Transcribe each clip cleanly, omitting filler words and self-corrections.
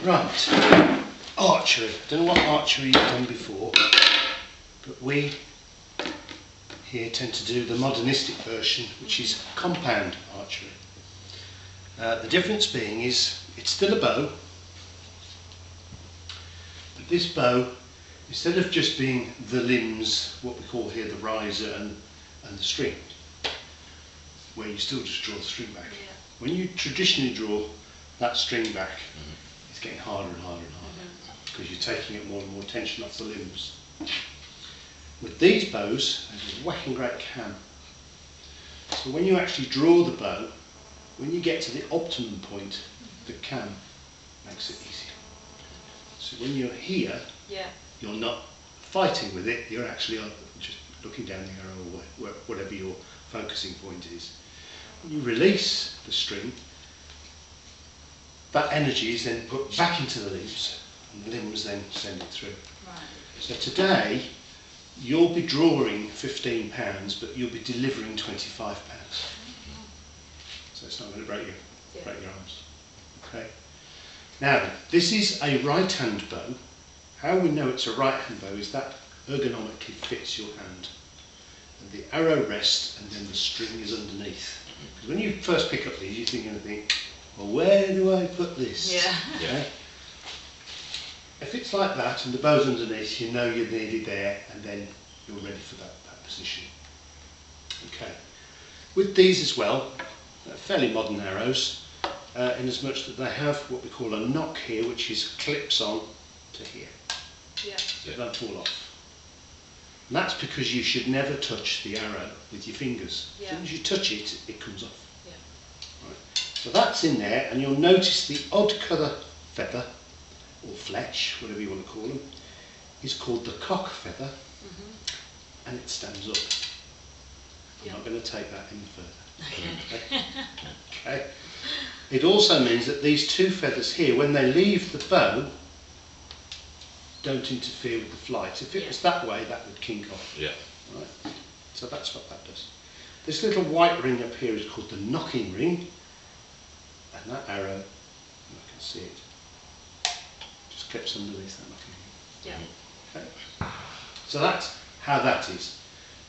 Right, archery. I don't know what archery you've done before, but we here tend to do the modernistic version, which is compound archery. The difference being is it's still a bow, but this bow, instead of just being the limbs, what we call here the riser and the string, where you still just draw the string back. Yeah. When you traditionally draw that string back, it's getting harder and harder and harder because you're taking it more and more tension off the limbs. With these bows, there's a whacking great cam. So when you actually draw the bow, when you get to the optimum point, the cam makes it easier. So when you're here, you're not fighting with it, you're actually just looking down the arrow or whatever your focusing point is. When you release the string, that energy is then put back into the limbs, and the limbs then send it through. Right. So today, you'll be drawing 15 pounds, but you'll be delivering 25 pounds. So it's not going to break your arms. Okay. Now, this is a right-hand bow. How we know it's a right-hand bow is that ergonomically fits your hand. And the arrow rests, and then the string is underneath. Because when you first pick up these, you're thinking, well, where do I put this? Yeah. Okay? If it's like that and the bow's underneath, you know you're nearly there, and then you're ready for that position. Okay. With these as well, they're fairly modern arrows, in as much that they have what we call a nock here, which is clips on to here. Yeah. So they don't fall off. And that's because you should never touch the arrow with your fingers. Yeah. As soon as you touch it, it comes off. Yeah. Right. So that's in there, and you'll notice the odd colour feather, or fletch, whatever you want to call them, is called the cock feather, and it stands up. I'm not going to take that any further. Okay. Okay. It also means that these two feathers here, when they leave the bow, don't interfere with the flight. If it was that way, that would kink off. Yeah. Right. So that's what that does. This little white ring up here is called the knocking ring, and that arrow, I can see it, just clips underneath that knocking ring. Yeah. Okay. So that's how that is.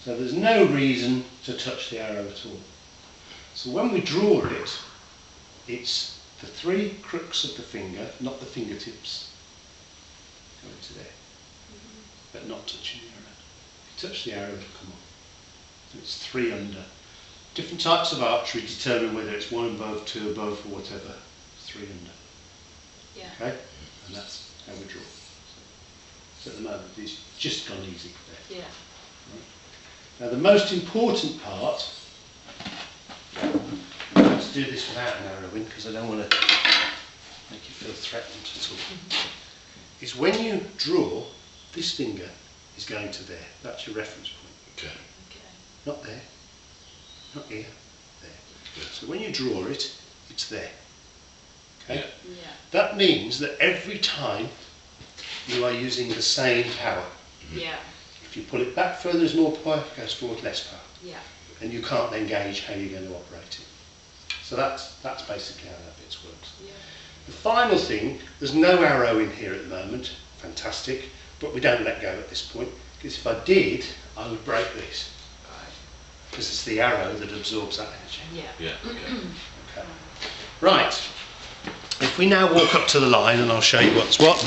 So there's no reason to touch the arrow at all. So when we draw it, it's the three crooks of the finger, not the fingertips, go into there, but not touching the arrow. If you touch the arrow, it'll come off. So it's 3 under. Different types of archery determine whether it's 1 above, 2 above, or whatever. 3 under. Yeah. Okay? And that's how we draw. So at the moment, it's just gone easy there. Yeah. Right. Now the most important part, I'm going to do this without an arrow in because I don't want to make you feel threatened at all, is when you draw, this finger is going to there. That's your reference point. Okay. Not there, not here, there. Yeah. So when you draw it, it's there. Okay? Yeah. That means that every time you are using the same power. Yeah. If you pull it back further, there's more power, if it goes forward, less power. Yeah. And you can't then gauge how you're going to operate it. So that's basically how that bit works. Yeah. The final thing, there's no arrow in here at the moment, fantastic, but we don't let go at this point, because if I did, I would break this. Because it's the arrow that absorbs that energy. Yeah. Yeah. Okay. Okay. Right. If we now walk up to the line, and I'll show you what's what.